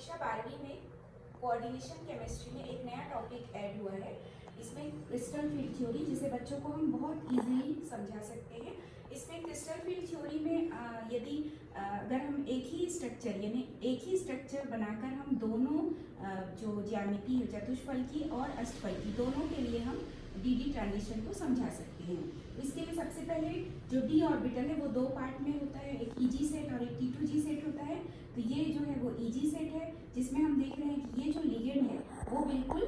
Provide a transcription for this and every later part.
कक्षा 12वीं में कोऑर्डिनेशन केमिस्ट्री में एक नया टॉपिक ऐड हुआ है। इसमें क्रिस्टल फील्ड थ्योरी, जिसे बच्चों को हम बहुत इजीली समझा सकते हैं। इसमें क्रिस्टल फील्ड थ्योरी में यदि अगर हम एक ही स्ट्रक्चर बनाकर हम दोनों जो ज्यामिति है चतुष्फलकी और अष्टफलकी दोनों के लिए हम डी ट्रांजिशन को समझा सकते हैं। इसके लिए सबसे पहले जो डी ऑर्बिटल है वो दो पार्ट में होता है, एक ईजी सेट और एक T2G सेट होता है। तो ये जो है वो ईजी सेट है, जिसमें हम देख रहे हैं कि ये जो लिगेंड है वो बिल्कुल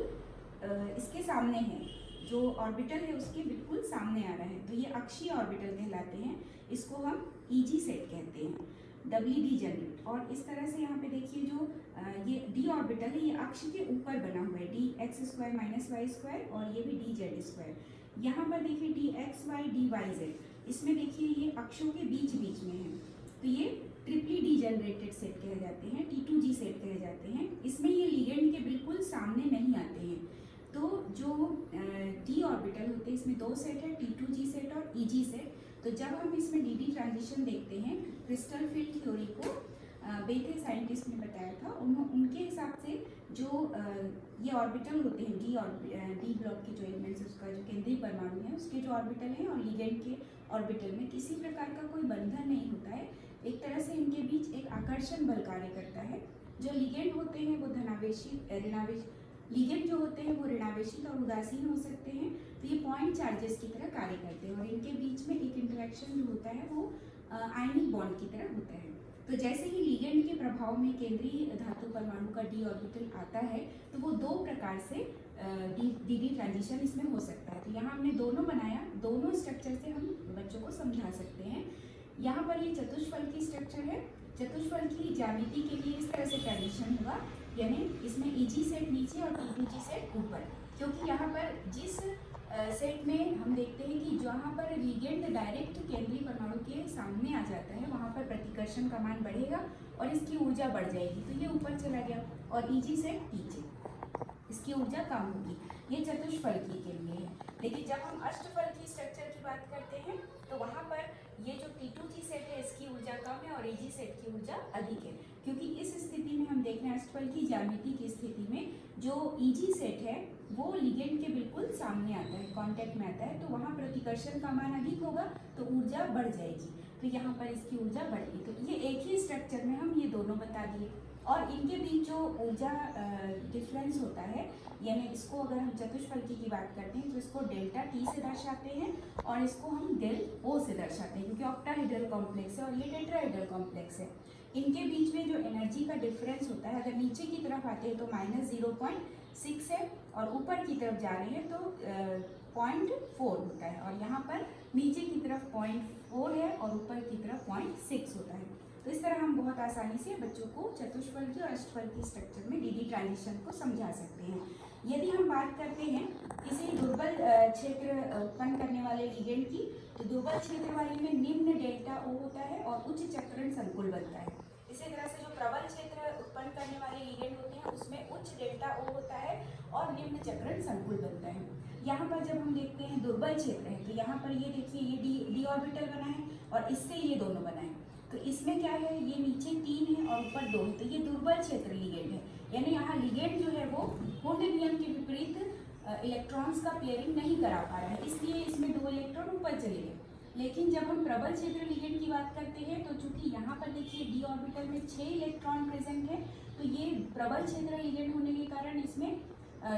इसके सामने है, जो ऑर्बिटल है उसके बिल्कुल सामने आ रहा है, तो ये अक्षीय ऑर्बिटल कहलाते हैं। इसको हम ईजी सेट कहते हैं, WD जनरेट। और इस तरह से यहाँ पे देखिए जो ये डी ऑर्बिटल है ये अक्ष के ऊपर बना हुआ है, dx² - y², और ये भी dz²। यहाँ पर देखिए dxy dy इसमें देखिए ये अक्षों के बीच बीच में है, तो ये ट्रिपली डीजेनरेटेड सेट कहे जाते हैं, T2G सेट कहे जाते हैं। इसमें ये लिगेंड के बिल्कुल सामने नहीं आते हैं। तो जो डी ऑर्बिटल होते हैं इसमें दो सेट है, T2G सेट और EG सेट। तो जब हम इसमें डी ट्रांजिशन देखते हैं, क्रिस्टल फील्ड थ्योरी को बेथे साइंटिस्ट ने बताया था, उनके हिसाब से जो ये ऑर्बिटल होते हैं डी ब्लॉक के जो एलिमेंट्स, उसका जो केंद्रीय परमाणु है उसके जो ऑर्बिटल हैं और लिगेंड के ऑर्बिटल में किसी प्रकार का कोई बंधन नहीं होता है। एक तरह से इनके बीच एक आकर्षण बल कार्य करता है। जो लिगेंड होते हैं वो धनावेशी लिगेंड जो होते हैं वो ऋणावेशित और उदासीन हो सकते हैं। तो ये पॉइंट चार्जेस की तरह कार्य करते हैं और इनके बीच में एक इंटरेक्शन जो होता है वो आयनिक बॉन्ड की तरह होता है। तो जैसे ही लिगेंड के प्रभाव में केंद्रीय धातु परमाणु का डी ऑर्बिटल आता है, तो वो दो प्रकार से डी ट्रांजिशन इसमें हो सकता है। तो यहाँ हमने दोनों बनाया, दोनों स्ट्रक्चर से हम बच्चों को समझा सकते हैं। यहाँ पर ये चतुष्फलकी स्ट्रक्चर है। चतुष्फलकी ज्यामिति के लिए इस तरह से ट्रांजिशन होगा, यानी इसमें EG सेट नीचे और T2G सेट ऊपर, क्योंकि यहाँ पर जिस सेट में हम देखते हैं कि जहाँ पर लिगेंड डायरेक्ट केंद्रीय परमाणु के सामने आ जाता है वहाँ पर प्रतिकर्षण का मान बढ़ेगा और इसकी ऊर्जा बढ़ जाएगी, तो ये ऊपर चला गया, और EG सेट नीचे, इसकी ऊर्जा कम होगी। ये चतुष्फलकी के लिए है। लेकिन जब हम अष्टफलकी स्ट्रक्चर की बात करते हैं तो वहाँ पर ये जो T2G सेट है इसकी ऊर्जा कम है और EG सेट की ऊर्जा अधिक है, क्योंकि इस स्थिति में हम देख रहे हैं अष्टफलकी ज्यामिति की स्थिति में जो EG सेट है वो लिगेंड के बिल्कुल सामने आता है, कांटेक्ट में आता है, तो वहाँ प्रतिकर्षण का मान अधिक होगा तो ऊर्जा बढ़ जाएगी, तो यहाँ पर इसकी ऊर्जा बढ़ेगी। तो ये एक ही स्ट्रक्चर में हम ये दोनों बता दिए। और इनके बीच जो ऊर्जा डिफरेंस होता है, यानी इसको अगर हम चतुष्फलकी की बात करते हैं तो इसको डेल्टा T से दर्शाते हैं और इसको हम डेल O से दर्शाते हैं, क्योंकि ऑक्टाहेड्रल कॉम्प्लेक्स है और ये टेट्राहेड्रल कॉम्प्लेक्स है। इनके बीच में जो एनर्जी का डिफरेंस होता है, अगर नीचे की तरफ आते हैं तो -0.6 है और ऊपर की तरफ जा रहे हैं तो 0.4 होता है, और यहाँ पर नीचे की तरफ 0.4 है और ऊपर की तरफ 0.6 होता है। तो इस तरह हम बहुत आसानी से बच्चों को चतुष्फलकी और अष्टफलकी स्ट्रक्चर में डी ट्रांजिशन को समझा सकते हैं। यदि हम बात करते हैं किसी दुर्बल क्षेत्र उत्पन्न करने वाले लिगेंड की, तो दुर्बल क्षेत्र वाले में निम्न डेल्टा O होता है और उच्च चक्रण संकुल बनता है। इसी तरह से जो प्रबल क्षेत्र उत्पन्न करने वाले लिगेंड होते हैं उसमें उच्च डेल्टा O होता है और निम्न चक्रण संकुल बनता है। यहाँ पर जब हम देखते हैं दुर्बल क्षेत्र है, तो यहाँ पर ये देखिए ये डी ऑर्बिटल बना है और इससे ये दोनों बना है। तो इसमें क्या है, ये नीचे 3 है और ऊपर 2 है, तो ये दुर्बल क्षेत्र लिगेंड है, यानी यहाँ लिगेंड जो है वो कुंड नियम के विपरीत इलेक्ट्रॉन्स का पेयरिंग नहीं करा पा रहा है, इसलिए इसमें 2 इलेक्ट्रॉन ऊपर चले गए। लेकिन जब हम प्रबल क्षेत्र लिगेंड की बात करते हैं तो चूंकि यहाँ पर देखिए डी ऑर्बिटल में 6 इलेक्ट्रॉन प्रेजेंट है, तो ये प्रबल क्षेत्र लिगेंड होने के कारण इसमें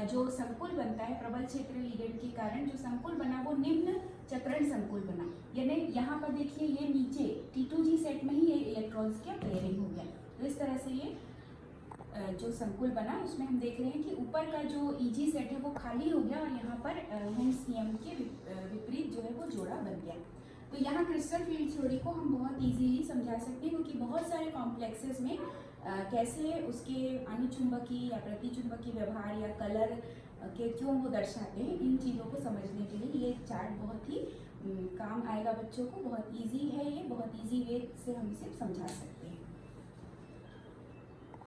जो संकुल बनता है, प्रबल क्षेत्र लिगेंड के कारण जो संकुल बना वो निम्न चक्रण संकुल बना, यानी यहाँ पर देखिए ये नीचे T2G सेट में ही ये इलेक्ट्रॉन्स का पेयरिंग हो गया। तो इस तरह से ये जो संकुल बना उसमें हम देख रहे हैं कि ऊपर का जो EG सेट है वो खाली हो गया और यहाँ पर हेन्स नियम के विपरीत जो है वो जोड़ा बन गया। तो यहाँ क्रिस्टल फील्ड थ्योरी को हम बहुत इजीली समझा सकते हैं, क्योंकि बहुत सारे कॉम्प्लेक्सेस में कैसे उसके अनुचुंबकी या प्रतिचुंबकी व्यवहार या कलर के क्यों वो दर्शाते हैं, इन चीज़ों को समझने के लिए ये चार्ट बहुत ही काम आएगा बच्चों को। बहुत इजी है, ये बहुत इजी वे से हम इसे समझा सकते हैं।